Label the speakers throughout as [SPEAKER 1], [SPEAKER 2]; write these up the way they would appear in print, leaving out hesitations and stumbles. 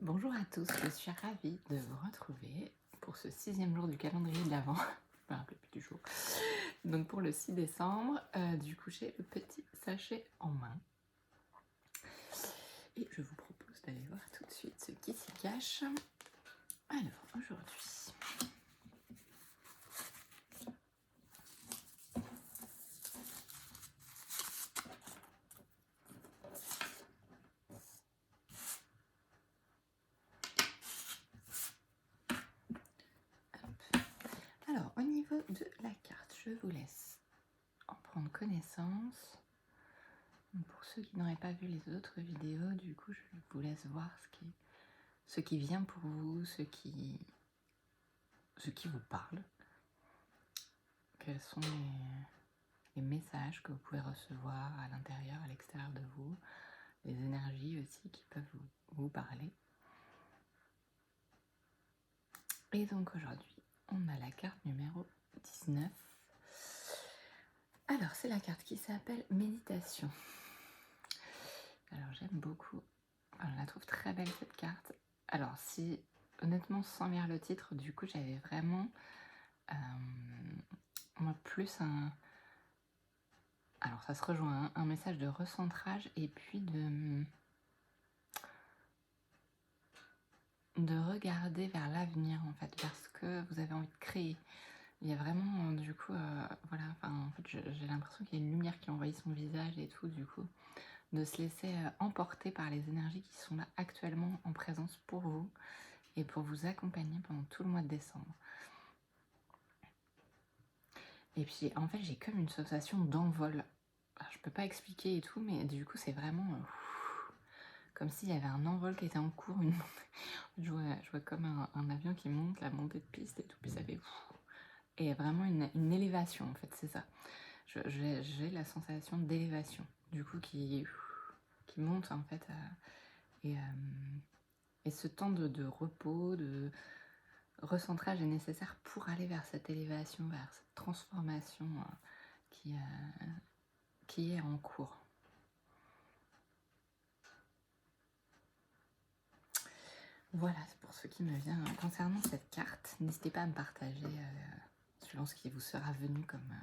[SPEAKER 1] Bonjour à tous, je suis ravie de vous retrouver pour ce 6e jour du calendrier de l'Avent. Je me rappelle plus du jour. Donc pour le 6 décembre, du coup j'ai le petit sachet en main. Et je vous propose d'aller voir tout de suite ce qui s'y cache. Alors aujourd'hui, alors au niveau de la carte, je vous laisse en prendre connaissance. Pour ceux qui n'auraient pas vu les autres vidéos, du coup je vous laisse voir ce qui vient pour vous, ce qui vous parle. Quels sont les messages que vous pouvez recevoir à l'intérieur, à l'extérieur de vous, les énergies aussi qui peuvent vous parler. Et donc aujourd'hui, on a la carte numéro 19. Alors c'est la carte qui s'appelle Méditation. Alors j'aime beaucoup, je la trouve très belle cette carte. Alors si, honnêtement sans lire le titre, du coup j'avais vraiment moi plus un... Alors ça se rejoint, hein, un message de recentrage et puis de regarder vers l'avenir en fait, vers ce que vous avez envie de créer. Il y a vraiment du coup, voilà, enfin en fait j'ai l'impression qu'il y a une lumière qui envahit son visage et tout, du coup, de se laisser emporter par les énergies qui sont là actuellement en présence pour vous et pour vous accompagner pendant tout le mois de décembre. Et puis en fait j'ai comme une sensation d'envol. Alors, je peux pas expliquer et tout, mais du coup c'est vraiment comme s'il y avait un envol qui était en cours, je vois comme un avion qui monte, la montée de piste et tout, puis ça fait et vraiment une élévation en fait, c'est ça. J'ai la sensation d'élévation, du coup qui monte en fait, et ce temps de repos, de recentrage est nécessaire pour aller vers cette élévation, vers cette transformation qui est en cours. Voilà, c'est pour ce qui me vient concernant cette carte. N'hésitez pas à me partager selon ce qui vous sera venu comme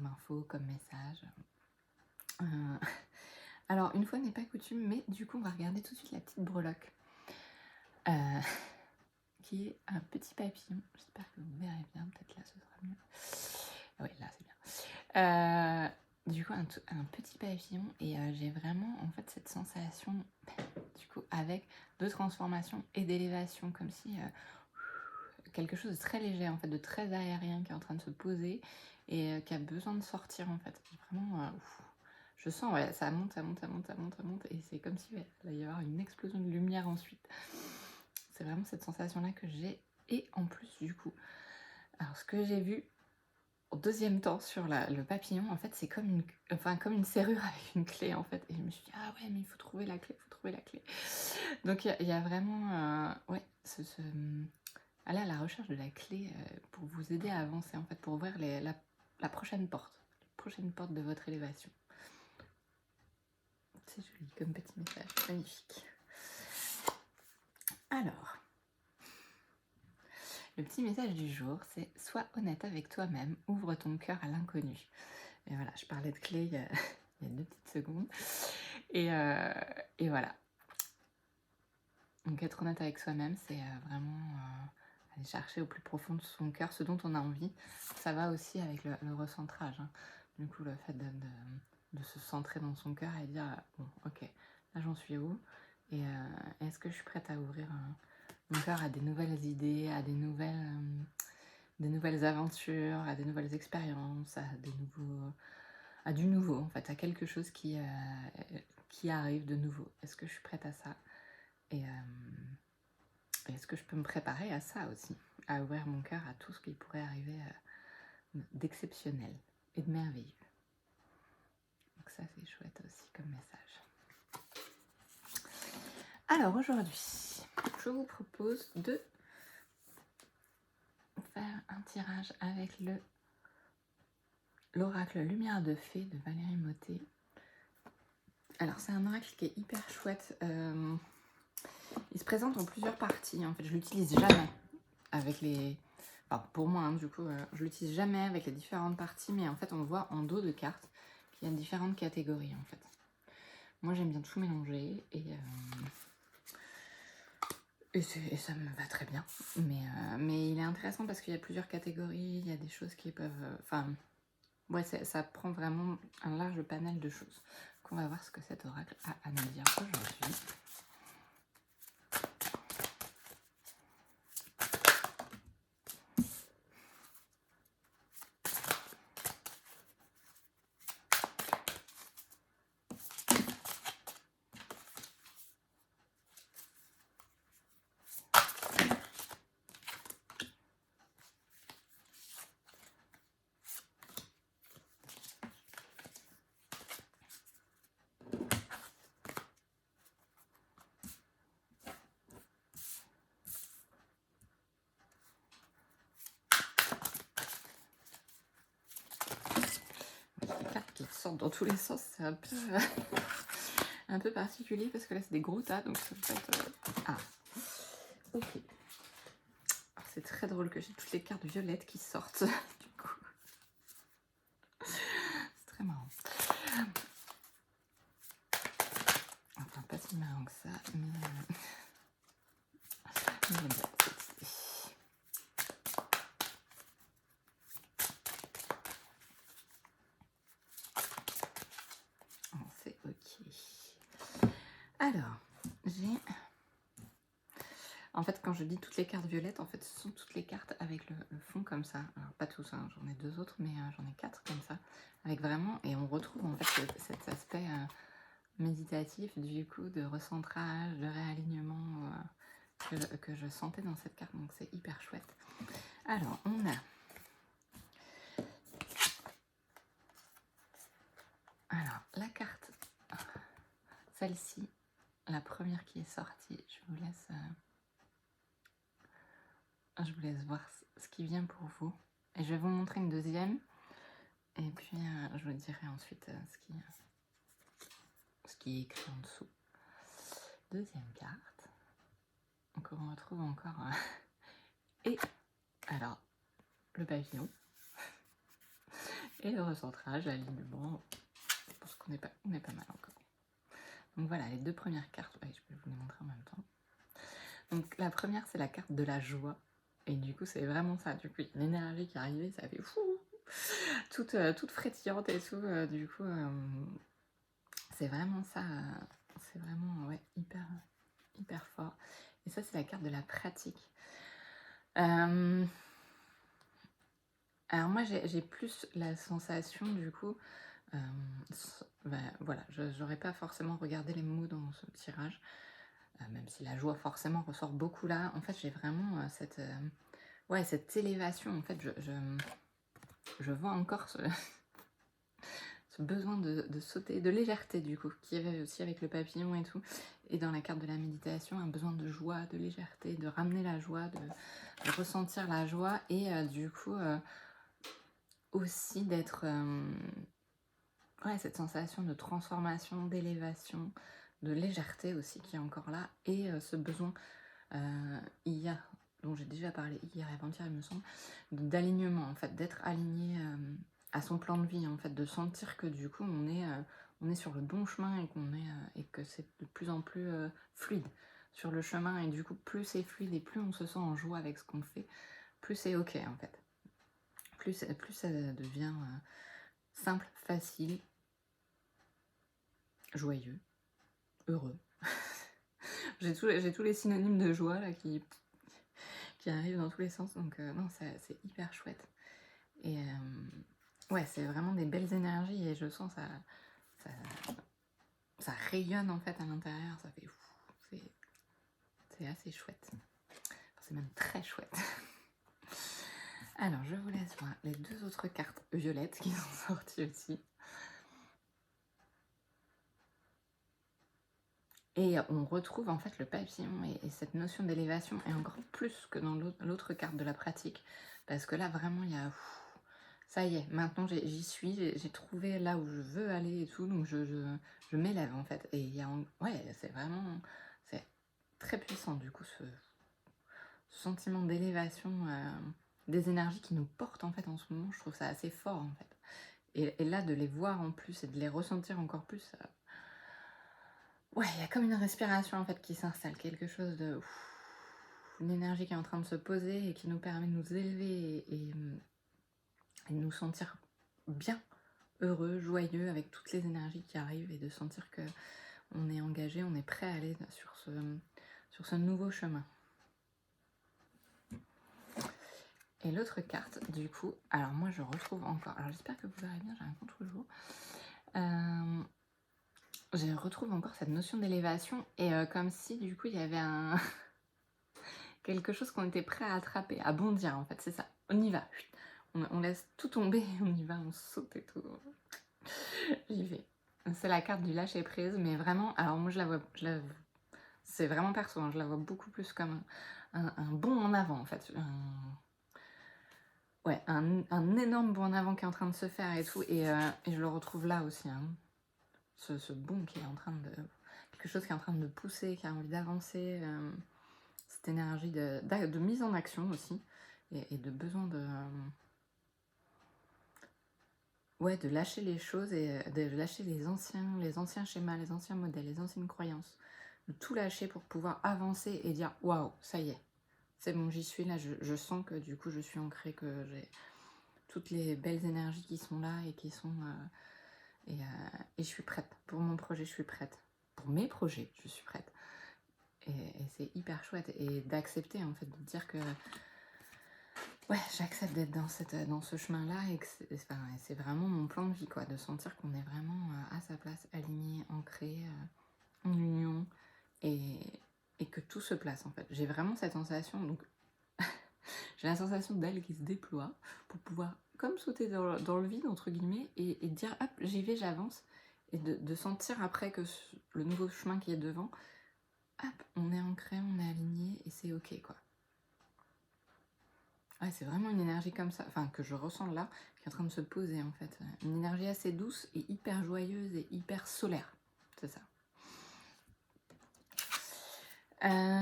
[SPEAKER 1] info, comme message. Alors, une fois n'est pas coutume, mais du coup, on va regarder tout de suite la petite breloque. Qui est un petit papillon. J'espère que vous verrez bien, peut-être là ce sera mieux. Oui, là c'est bien. Du coup, un petit papillon, et j'ai vraiment en fait cette sensation, du coup, avec de transformation et d'élévation, comme si quelque chose de très léger, en fait, de très aérien qui est en train de se poser et qui a besoin de sortir, en fait. Vraiment, je sens, ouais, ça monte, ça monte, ça monte, ça monte, ça monte, et c'est comme si il allait y avoir une explosion de lumière ensuite. C'est vraiment cette sensation-là que j'ai. Et en plus, du coup, alors ce que j'ai vu au deuxième temps sur le papillon, en fait, c'est comme une serrure avec une clé, en fait. Et je me suis dit, ah ouais, mais il faut trouver la clé, il faut trouver la clé. Donc, il y a vraiment, ouais, aller à la recherche de la clé pour vous aider à avancer, en fait, pour ouvrir la prochaine porte de votre élévation. C'est joli comme petit message, magnifique. Alors, le petit message du jour, c'est « Sois honnête avec toi-même, ouvre ton cœur à l'inconnu ». Et voilà, je parlais de clé il y a 2 petites secondes. Et voilà. Donc être honnête avec soi-même, c'est vraiment aller chercher au plus profond de son cœur ce dont on a envie. Ça va aussi avec le recentrage, hein. Du coup, le fait de se centrer dans son cœur et dire « Bon, ok, là j'en suis où ? Et est-ce que je suis prête à ouvrir mon cœur à des nouvelles idées, à des nouvelles aventures, à des nouvelles expériences, à du nouveau en fait, à quelque chose qui arrive de nouveau. Est-ce que je suis prête à ça ? Et est-ce que je peux me préparer à ça aussi, à ouvrir mon cœur à tout ce qui pourrait arriver d'exceptionnel et de merveilleux. Donc ça c'est chouette aussi comme message. Alors aujourd'hui, je vous propose de faire un tirage avec l'oracle Lumière de Fée de Valérie Mottet. Alors c'est un oracle qui est hyper chouette. Il se présente en plusieurs parties. En fait, je l'utilise jamais avec les... Enfin, pour moi, hein, du coup, je l'utilise jamais avec les différentes parties, mais en fait, on voit en dos de carte qu'il y a différentes catégories, en fait. Moi, j'aime bien tout mélanger et ça me va très bien. Mais il est intéressant parce qu'il y a plusieurs catégories, il y a des choses qui peuvent... Enfin, ouais, ça prend vraiment un large panel de choses. Donc, on va voir ce que cet oracle a à nous dire aujourd'hui. Les cartes qui sortent dans tous les sens, c'est un peu, un peu particulier parce que là, c'est des gros tas, donc ça peut être... Ah, ok. C'est très drôle que j'ai toutes les cartes violettes qui sortent, du coup. C'est très marrant. Enfin, pas si marrant que ça, mais j'aime bien cette idée. Oh, c'est ok. Alors, j'ai... En fait, quand je dis toutes les cartes violettes, en fait, ce sont toutes les cartes avec le fond comme ça. Alors, pas tous, hein, j'en ai 2 autres, mais j'en ai 4 comme ça. Avec vraiment... Et on retrouve, en fait, cet aspect méditatif, du coup, de recentrage, de réalignement que je sentais dans cette carte. Donc, c'est hyper chouette. Alors, on a... Alors, la carte, celle-ci, la première qui est sortie, je vous laisse voir ce qui vient pour vous. Et je vais vous montrer une deuxième. Et puis, je vous dirai ensuite ce qui est écrit en dessous. Deuxième carte. Donc, on retrouve encore... et, alors, le pavillon. Et le recentrage, l'alignement. Parce qu'on est pas mal encore. Donc voilà, les 2 premières cartes. Ouais, je vais vous les montrer en même temps. Donc la première, c'est la carte de la joie. Et du coup, c'est vraiment ça. Du coup, l'énergie qui est arrivée, ça fait fou, toute frétillante et tout. Du coup, c'est vraiment ça. C'est vraiment ouais, hyper fort. Et ça, c'est la carte de la pratique. Alors moi, j'ai plus la sensation, du coup... voilà, j'aurais pas forcément regardé les mots dans ce tirage. Même si la joie forcément ressort beaucoup là, en fait j'ai vraiment cette élévation. En fait je vois encore ce besoin de sauter, de légèreté du coup, qui avait aussi avec le papillon et tout, et dans la carte de la méditation, un besoin de joie, de légèreté, de ramener la joie, de ressentir la joie, et du coup aussi d'être cette sensation de transformation, d'élévation, de légèreté aussi qui est encore là, et ce besoin hier, dont j'ai déjà parlé hier et avant-hier il me semble, d'alignement en fait, d'être aligné à son plan de vie en fait, de sentir que du coup on est sur le bon chemin et et que c'est de plus en plus fluide sur le chemin, et du coup plus c'est fluide et plus on se sent en joie avec ce qu'on fait, plus c'est ok en fait, plus ça devient simple, facile, joyeux, heureux. J'ai tous les synonymes de joie là qui arrivent dans tous les sens, donc non, c'est hyper chouette. Et ouais, c'est vraiment des belles énergies, et je sens ça rayonne en fait à l'intérieur, ça fait fou, c'est assez chouette. Enfin, c'est même très chouette. Alors, je vous laisse voir les 2 autres cartes violettes qui sont sorties aussi. Et on retrouve en fait le papillon et cette notion d'élévation, et encore plus que dans l'autre carte de la pratique. Parce que là, vraiment, il y a... Ça y est, maintenant j'y suis, j'ai trouvé là où je veux aller et tout, donc je m'élève en fait. Et il y a... Ouais, c'est vraiment... C'est très puissant du coup, ce sentiment d'élévation des énergies qui nous portent en fait en ce moment. Je trouve ça assez fort en fait. Et là, de les voir en plus et de les ressentir encore plus, ouais, il y a comme une respiration en fait qui s'installe, quelque chose de... une énergie qui est en train de se poser et qui nous permet de nous élever et de nous sentir bien, heureux, joyeux, avec toutes les énergies qui arrivent et de sentir que on est engagé, on est prêt à aller sur ce nouveau chemin. Et l'autre carte, du coup, alors moi je retrouve encore, alors j'espère que vous verrez bien, j'ai un contre-jour. Je retrouve encore cette notion d'élévation et comme si du coup il y avait quelque chose qu'on était prêt à attraper, à bondir en fait, c'est ça. On y va, on laisse tout tomber, on y va, on saute et tout. J'y vais. C'est la carte du lâcher prise, mais vraiment, alors moi c'est vraiment perso, hein, je la vois beaucoup plus comme un bond en avant en fait. Ouais, un énorme bond en avant qui est en train de se faire et tout, et je le retrouve là aussi, hein. Ce bond qui est en train de... quelque chose qui est en train de pousser, qui a envie d'avancer, cette énergie de mise en action aussi, et de besoin de... ouais, de lâcher les choses et de lâcher les anciens schémas, les anciens modèles, les anciennes croyances. De tout lâcher pour pouvoir avancer et dire waouh, ça y est, c'est bon, j'y suis là, je sens que du coup je suis ancrée, que j'ai toutes les belles énergies qui sont là et qui sont... et je suis prête. Pour mon projet, je suis prête. Pour mes projets, je suis prête. Et c'est hyper chouette. Et d'accepter, en fait, de dire que... ouais, j'accepte d'être dans ce chemin-là et que c'est vraiment mon plan de vie, quoi. De sentir qu'on est vraiment à sa place, aligné, ancré, en union. Et que tout se place, en fait. J'ai vraiment cette sensation, donc... j'ai la sensation d'aile qui se déploie pour pouvoir comme sauter dans le vide, entre guillemets, et dire hop, j'y vais, j'avance, et de sentir après que le nouveau chemin qui est devant, hop, on est ancré, on est aligné, et c'est ok, quoi. Ouais, c'est vraiment une énergie comme ça, enfin que je ressens là, qui est en train de se poser en fait. Une énergie assez douce et hyper joyeuse et hyper solaire, c'est ça.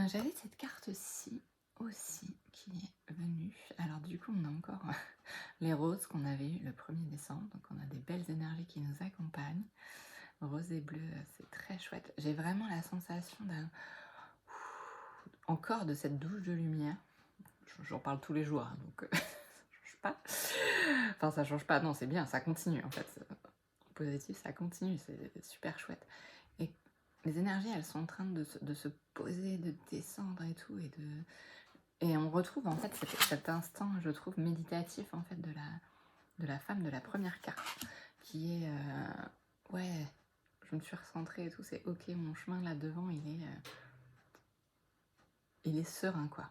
[SPEAKER 1] J'avais cette carte-ci aussi qui est venue. Alors du coup, on a encore les roses qu'on avait eu le 1er décembre. Donc on a des belles énergies qui nous accompagnent. Rose et bleu, c'est très chouette. J'ai vraiment la sensation encore de cette douche de lumière. J'en parle tous les jours, hein, donc ça change pas. Enfin, ça change pas, non, c'est bien, ça continue en fait. Positif, ça continue, c'est super chouette. Et les énergies, elles sont en train de se poser, de descendre et tout, et on retrouve en fait cet instant, je trouve, méditatif en fait de la femme de la première carte, qui est ouais, je me suis recentrée et tout, c'est ok, mon chemin là devant, il est serein, quoi.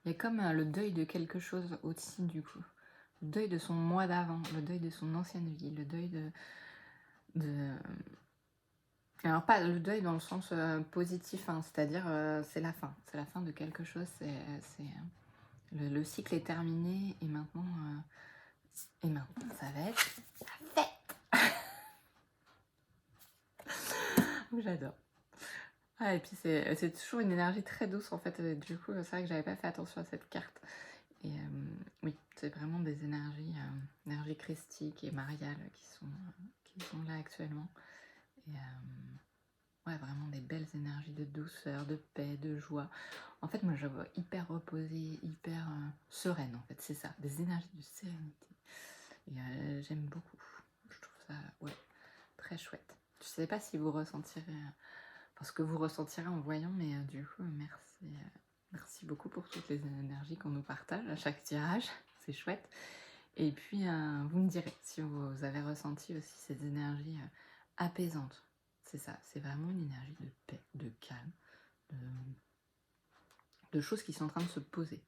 [SPEAKER 1] Il y a comme le deuil de quelque chose aussi, du coup. Le deuil de son moi d'avant, le deuil de son ancienne vie, le deuil de... Alors pas le deuil dans le sens positif, hein, c'est-à-dire c'est la fin de quelque chose, le cycle est terminé et maintenant ça va être la fête. J'adore. Ah, et puis c'est toujours une énergie très douce en fait, et du coup c'est vrai que j'avais pas fait attention à cette carte. Et oui, c'est vraiment des énergies christiques et mariales qui sont là actuellement. Et ouais, vraiment des belles énergies de douceur, de paix, de joie. En fait, moi, je vois hyper reposée, hyper sereine, en fait, c'est ça. Des énergies de sérénité. Et j'aime beaucoup. Je trouve ça, ouais, très chouette. Je sais pas si vous ressentirez, ce que vous ressentirez en voyant, mais du coup, merci. Merci beaucoup pour toutes les énergies qu'on nous partage à chaque tirage. C'est chouette. Et puis, vous me direz si vous avez ressenti aussi ces énergies apaisantes. C'est ça, c'est vraiment une énergie de paix, de calme, de choses qui sont en train de se poser.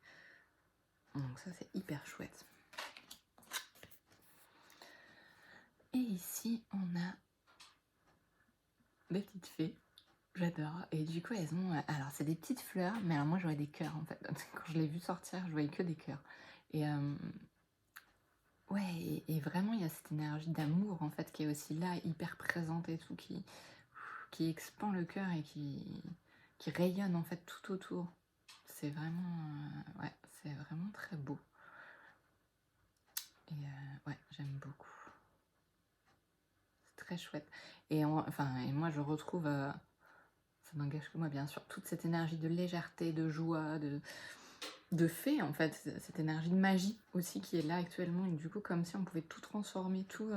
[SPEAKER 1] Donc ça, c'est hyper chouette. Et ici, on a des petites fées. J'adore. Et du coup, elles ont... alors, c'est des petites fleurs, mais alors moi, je voyais des cœurs, en fait. Quand je l'ai vu sortir, je voyais que des cœurs. Et... ouais, et vraiment, il y a cette énergie d'amour, en fait, qui est aussi là, hyper présente et tout, qui qui expand le cœur et qui rayonne en fait tout autour. C'est vraiment, ouais, c'est vraiment très beau. Et ouais, j'aime beaucoup. C'est très chouette. Et, et moi, je retrouve, ça n'engage que moi, bien sûr, toute cette énergie de légèreté, de joie, de fée, en fait. Cette énergie de magie aussi qui est là actuellement. Et du coup, comme si on pouvait tout transformer, tout...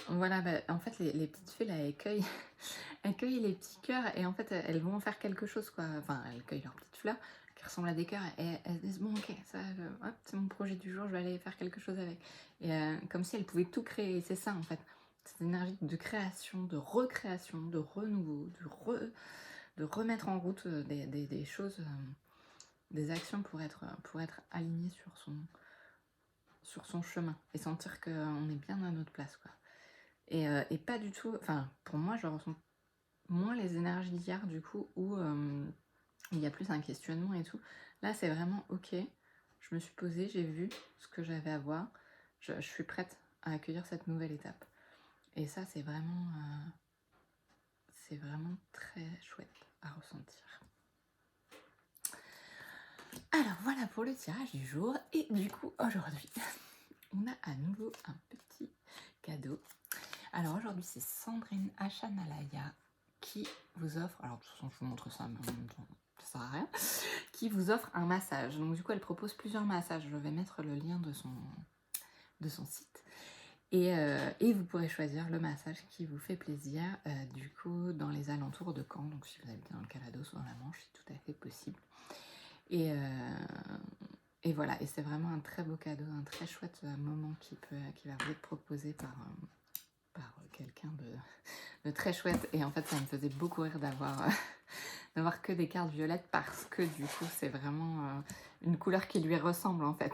[SPEAKER 1] Voilà, bah, en fait, les petites fées, là, elles cueillent les petits cœurs et en fait, elles vont en faire quelque chose, quoi. Enfin, elles cueillent leurs petites fleurs qui ressemblent à des cœurs et elles se disent, bon, ok, ça, hop, c'est mon projet du jour, je vais aller faire quelque chose avec. Et comme si elles pouvaient tout créer, et c'est ça, en fait. Cette énergie de création, de recréation, de renouveau, de remettre en route des choses, des actions pour être aligné sur son chemin et sentir qu'on est bien à notre place, quoi. Et pas du tout, enfin, pour moi, je ressens moins les énergies d'hier, du coup, où il y a plus un questionnement et tout. Là, c'est vraiment, ok, je me suis posée, j'ai vu ce que j'avais à voir, je suis prête à accueillir cette nouvelle étape. Et ça, c'est vraiment très chouette à ressentir. Alors, voilà pour le tirage du jour. Et du coup, aujourd'hui, on a à nouveau un petit cadeau. Alors aujourd'hui, c'est Sandrine Achanalaya qui vous offre, alors de toute façon je vous montre ça, mais en même temps ça sert à rien, qui vous offre un massage. Donc du coup elle propose plusieurs massages, je vais mettre le lien de son site. Et vous pourrez choisir le massage qui vous fait plaisir, du coup dans les alentours de Caen, donc si vous habitez dans le Calvados ou dans la Manche, c'est tout à fait possible. Et voilà, et c'est vraiment un très beau cadeau, un très chouette moment qui va vous être proposé par quelqu'un de très chouette. Et en fait, ça me faisait beaucoup rire d'avoir que des cartes violettes parce que du coup, c'est vraiment une couleur qui lui ressemble en fait.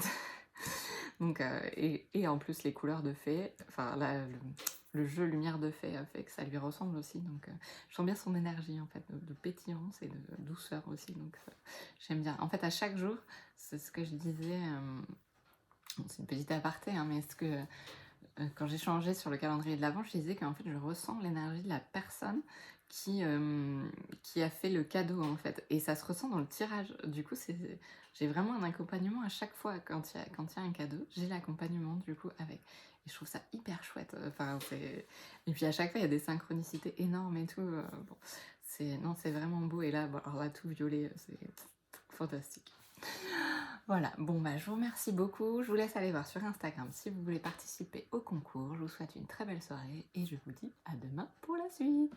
[SPEAKER 1] Donc, et en plus, les couleurs de fée, enfin, là, le jeu lumière de fée fait que ça lui ressemble aussi. Donc, je sens bien son énergie en fait, de pétillance et de douceur aussi. Donc, j'aime bien. En fait, à chaque jour, c'est ce que je disais. C'est une petite aparté, hein, mais quand j'ai changé sur le calendrier de l'Avent, je disais qu'en fait je ressens l'énergie de la personne qui a fait le cadeau en fait, et ça se ressent dans le tirage. Du coup, j'ai vraiment un accompagnement à chaque fois quand il y a un cadeau, j'ai l'accompagnement du coup avec. Et je trouve ça hyper chouette. Enfin, et puis à chaque fois il y a des synchronicités énormes et tout. Bon, c'est vraiment beau. Et là, bon, alors là tout violet, c'est fantastique. Voilà, bon bah je vous remercie beaucoup, je vous laisse aller voir sur Instagram si vous voulez participer au concours, je vous souhaite une très belle soirée et je vous dis à demain pour la suite.